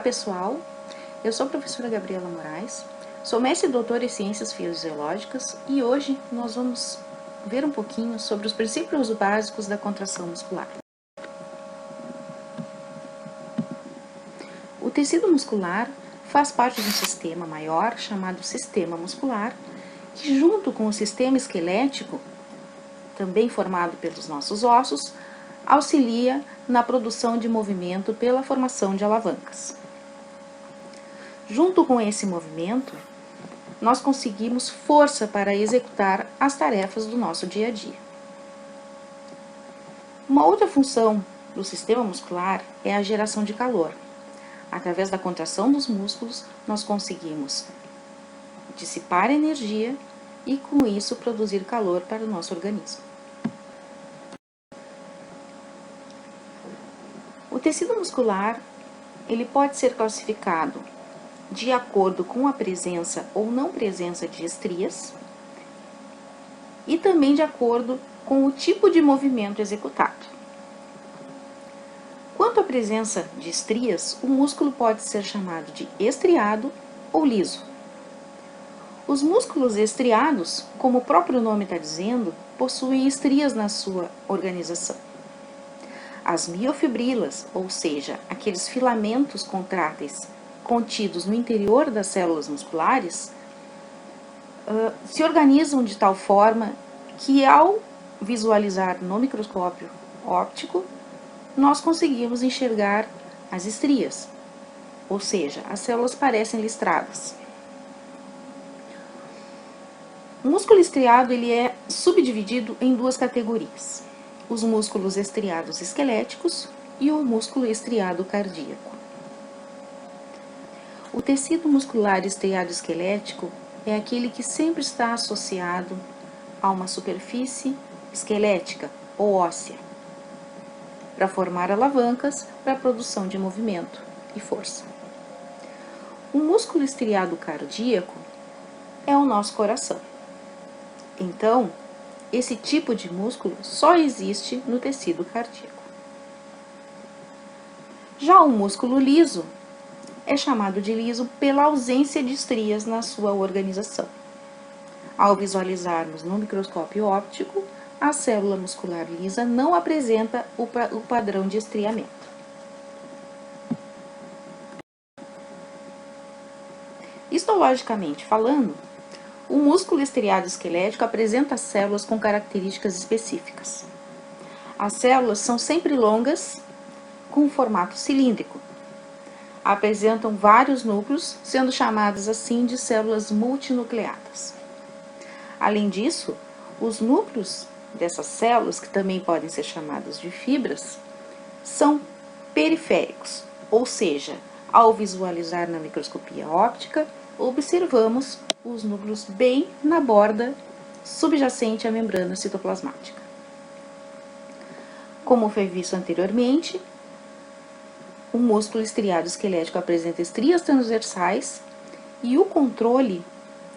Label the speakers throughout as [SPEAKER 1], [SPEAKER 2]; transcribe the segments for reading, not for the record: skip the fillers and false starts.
[SPEAKER 1] pessoal, eu sou a professora Gabriela Moraes, sou mestre e doutora em Ciências Fisiológicas e hoje nós vamos ver um pouquinho sobre os princípios básicos da contração muscular. O tecido muscular faz parte de um sistema maior chamado sistema muscular, que junto com o sistema esquelético, também formado pelos nossos ossos, auxilia na produção de movimento pela formação de alavancas. Junto com esse movimento, nós conseguimos força para executar as tarefas do nosso dia a dia. Uma outra função do sistema muscular é a geração de calor. Através da contração dos músculos, nós conseguimos dissipar energia e, com isso, produzir calor para o nosso organismo. O tecido muscular, ele pode ser classificado de acordo com a presença ou não presença de estrias e também de acordo com o tipo de movimento executado. Quanto à presença de estrias, o músculo pode ser chamado de estriado ou liso. Os músculos estriados, como o próprio nome está dizendo, possuem estrias na sua organização. As miofibrilas, ou seja, aqueles filamentos contráteis contidos no interior das células musculares, se organizam de tal forma que, ao visualizar no microscópio óptico, nós conseguimos enxergar as estrias, ou seja, as células parecem listradas. O músculo estriado ele é subdividido em duas categorias: os músculos estriados esqueléticos e o músculo estriado cardíaco. O tecido muscular estriado esquelético é aquele que sempre está associado a uma superfície esquelética ou óssea, para formar alavancas para a produção de movimento e força. O músculo estriado cardíaco é o nosso coração. Então, esse tipo de músculo só existe no tecido cardíaco. Já o músculo liso é chamado de liso pela ausência de estrias na sua organização. Ao visualizarmos no microscópio óptico, a célula muscular lisa não apresenta o padrão de estriamento. Histologicamente falando, o músculo estriado esquelético apresenta células com características específicas. As células são sempre longas, com um formato cilíndrico. Apresentam vários núcleos, sendo chamadas assim de células multinucleadas. Além disso, os núcleos dessas células, que também podem ser chamadas de fibras, são periféricos, ou seja, ao visualizar na microscopia óptica, observamos os núcleos bem na borda subjacente à membrana citoplasmática. Como foi visto anteriormente, o músculo estriado esquelético apresenta estrias transversais e o controle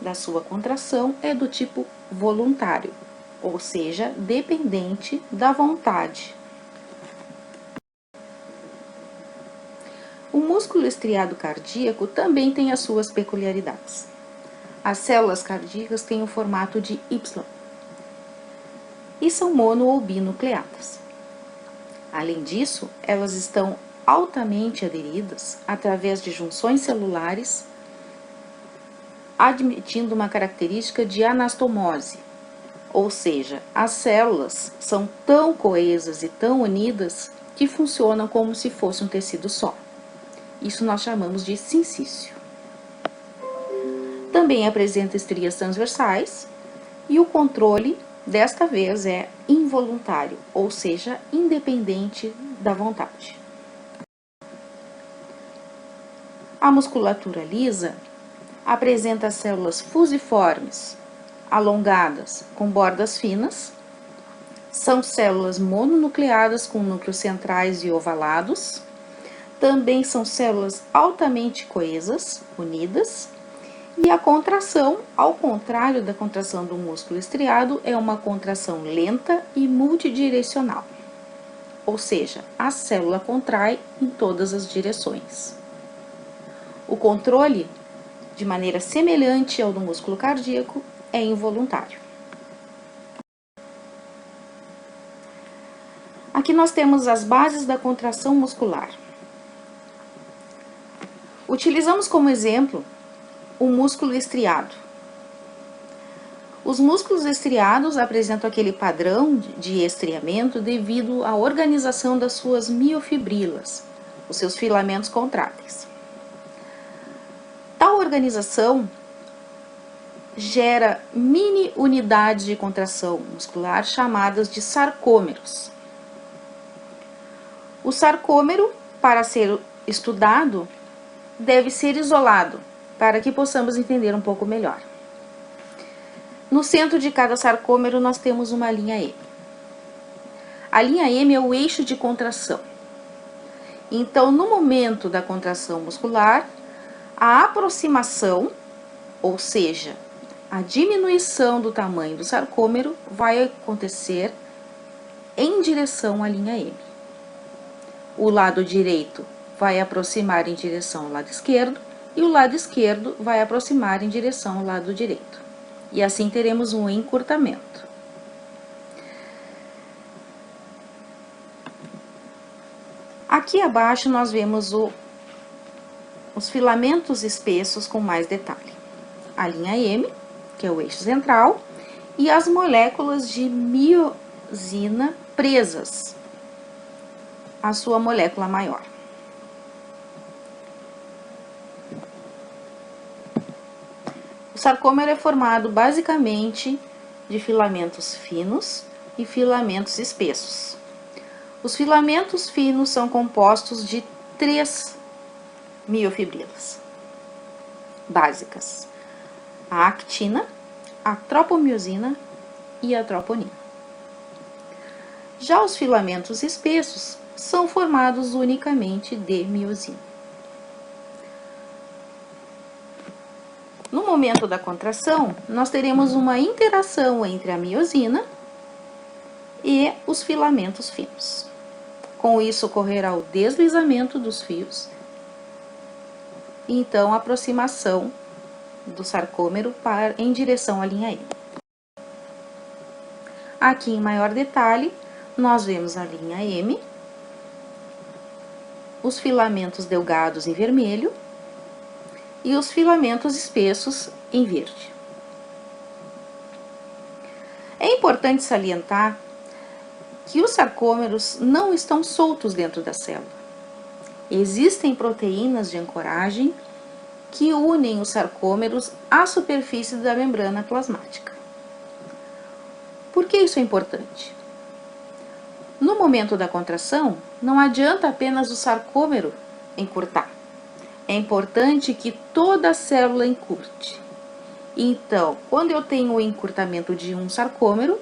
[SPEAKER 1] da sua contração é do tipo voluntário, ou seja, dependente da vontade. O músculo estriado cardíaco também tem as suas peculiaridades. As células cardíacas têm o formato de Y e são mono ou binucleadas. Além disso, elas estão altamente aderidas através de junções celulares, admitindo uma característica de anastomose, ou seja, as células são tão coesas e tão unidas que funcionam como se fosse um tecido só. Isso nós chamamos de sincício. Também apresenta estrias transversais e o controle, desta vez, é involuntário, ou seja, independente da vontade. A musculatura lisa apresenta células fusiformes, alongadas, com bordas finas. São células mononucleadas com núcleos centrais e ovalados. Também são células altamente coesas, unidas. E a contração, ao contrário da contração do músculo estriado, é uma contração lenta e multidirecional. Ou seja, a célula contrai em todas as direções. O controle, de maneira semelhante ao do músculo cardíaco, é involuntário. Aqui nós temos as bases da contração muscular. Utilizamos como exemplo o músculo estriado. Os músculos estriados apresentam aquele padrão de estriamento devido à organização das suas miofibrilas, os seus filamentos contráteis. Tal organização gera mini unidades de contração muscular chamadas de sarcômeros. O sarcômero, para ser estudado, deve ser isolado, para que possamos entender um pouco melhor. No centro de cada sarcômero nós temos uma linha M. A linha M é o eixo de contração. Então, no momento da contração muscular, a aproximação, ou seja, a diminuição do tamanho do sarcômero, vai acontecer em direção à linha M. O lado direito vai aproximar em direção ao lado esquerdo e o lado esquerdo vai aproximar em direção ao lado direito. E assim teremos um encurtamento. Aqui abaixo nós vemos os filamentos espessos com mais detalhe. A linha M, que é o eixo central, e as moléculas de miosina presas à sua molécula maior. O sarcômero é formado basicamente de filamentos finos e filamentos espessos. Os filamentos finos são compostos de 3 miofibrilas básicas: a actina, a tropomiosina e a troponina. Já os filamentos espessos são formados unicamente de miosina. No momento da contração, nós teremos uma interação entre a miosina e os filamentos finos. Com isso, ocorrerá o deslizamento dos fios e então a aproximação do sarcômero em direção à linha M. Aqui em maior detalhe, nós vemos a linha M, os filamentos delgados em vermelho e os filamentos espessos em verde. É importante salientar que os sarcômeros não estão soltos dentro da célula. Existem proteínas de ancoragem que unem os sarcômeros à superfície da membrana plasmática. Por que isso é importante? No momento da contração, não adianta apenas o sarcômero encurtar. É importante que toda a célula encurte. Então, quando eu tenho o encurtamento de um sarcômero,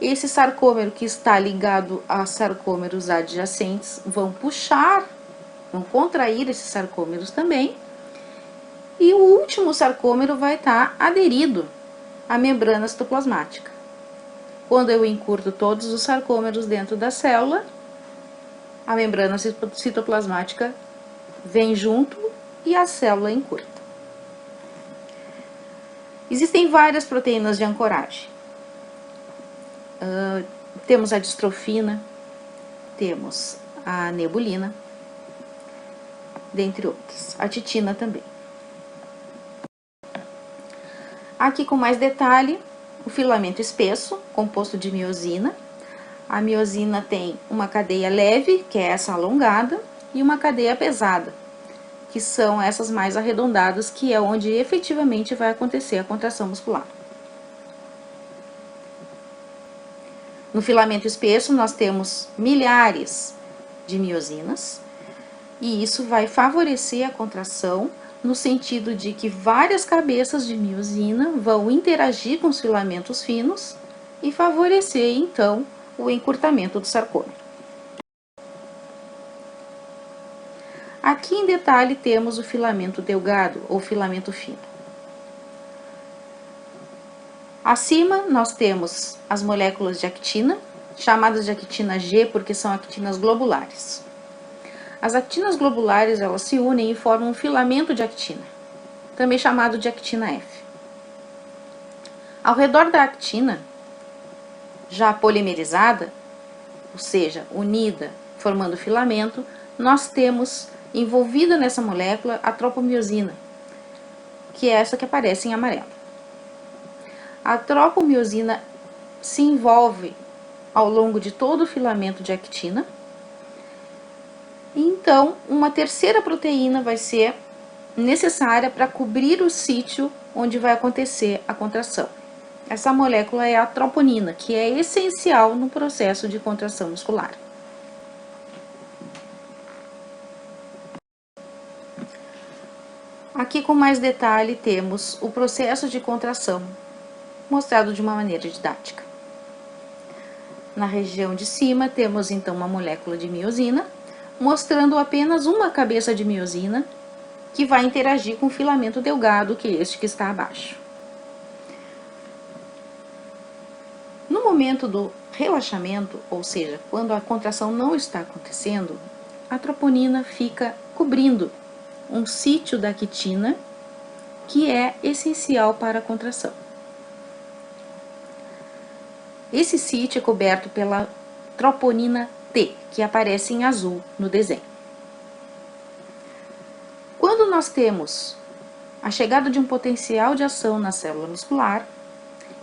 [SPEAKER 1] esse sarcômero que está ligado a sarcômeros adjacentes vão contrair esses sarcômeros também, e o último sarcômero vai estar aderido à membrana citoplasmática. Quando eu encurto todos os sarcômeros dentro da célula, a membrana citoplasmática vem junto e a célula encurta. Existem várias proteínas de ancoragem. Temos a distrofina, temos a nebulina, dentre outras. A titina também. Aqui com mais detalhe, o filamento espesso, composto de miosina. A miosina tem uma cadeia leve, que é essa alongada, e uma cadeia pesada, que são essas mais arredondadas, que é onde efetivamente vai acontecer a contração muscular. No filamento espesso, nós temos milhares de miosinas, e isso vai favorecer a contração, no sentido de que várias cabeças de miosina vão interagir com os filamentos finos e favorecer, então, o encurtamento do sarcômero. Aqui em detalhe temos o filamento delgado ou filamento fino. Acima nós temos as moléculas de actina, chamadas de actina G porque são actinas globulares. As actinas globulares, elas se unem e formam um filamento de actina, também chamado de actina F. Ao redor da actina, já polimerizada, ou seja, unida, formando filamento, nós temos envolvida nessa molécula a tropomiosina, que é essa que aparece em amarelo. A tropomiosina se envolve ao longo de todo o filamento de actina. Então, uma terceira proteína vai ser necessária para cobrir o sítio onde vai acontecer a contração. Essa molécula é a troponina, que é essencial no processo de contração muscular. Aqui com mais detalhe temos o processo de contração, mostrado de uma maneira didática. Na região de cima temos então uma molécula de miosina, mostrando apenas uma cabeça de miosina, que vai interagir com o filamento delgado, que é este que está abaixo. No momento do relaxamento, ou seja, quando a contração não está acontecendo, a troponina fica cobrindo um sítio da actina que é essencial para a contração. Esse sítio é coberto pela troponina T, que aparece em azul no desenho. Quando nós temos a chegada de um potencial de ação na célula muscular,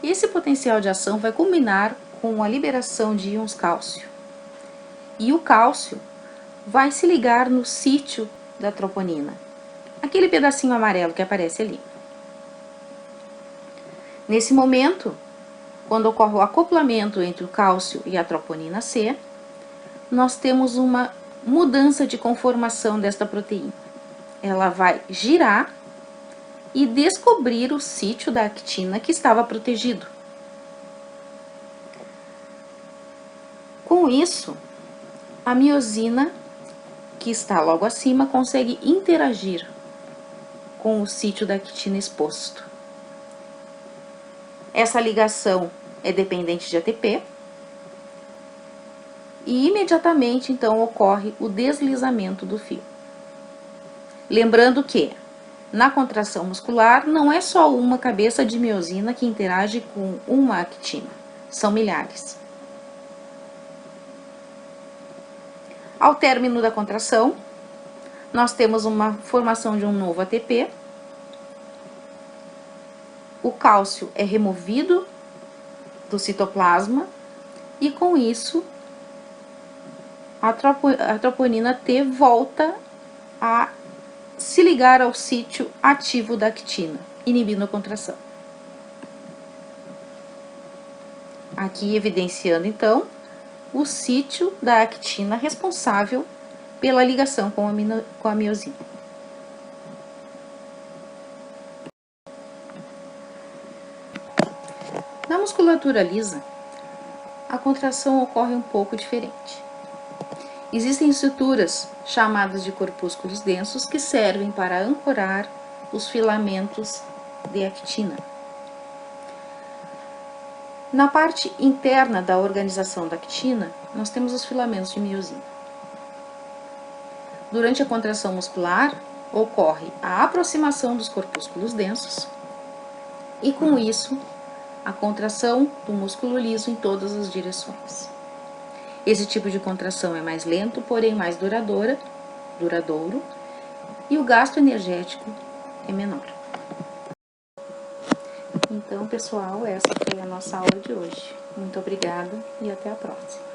[SPEAKER 1] esse potencial de ação vai culminar com a liberação de íons cálcio. E o cálcio vai se ligar no sítio da troponina, aquele pedacinho amarelo que aparece ali. Nesse momento, quando ocorre o acoplamento entre o cálcio e a troponina C, nós temos uma mudança de conformação desta proteína. Ela vai girar e descobrir o sítio da actina que estava protegido. Com isso, a miosina, que está logo acima, consegue interagir com o sítio da actina exposto. Essa ligação é dependente de ATP e imediatamente então ocorre o deslizamento do fio. Lembrando que na contração muscular não é só uma cabeça de miosina que interage com uma actina, são milhares. Ao término da contração, nós temos uma formação de um novo ATP. O cálcio é removido do citoplasma e com isso a troponina T volta a se ligar ao sítio ativo da actina, inibindo a contração. Aqui evidenciando então o sítio da actina responsável pela ligação com a miosina. Na musculatura lisa, a contração ocorre um pouco diferente. Existem estruturas chamadas de corpúsculos densos que servem para ancorar os filamentos de actina. Na parte interna da organização da actina, nós temos os filamentos de miosina. Durante a contração muscular, ocorre a aproximação dos corpúsculos densos e, com isso, a contração do músculo liso em todas as direções. Esse tipo de contração é mais lento, porém mais duradouro, e o gasto energético é menor. Então, pessoal, essa foi a nossa aula de hoje. Muito obrigada e até a próxima.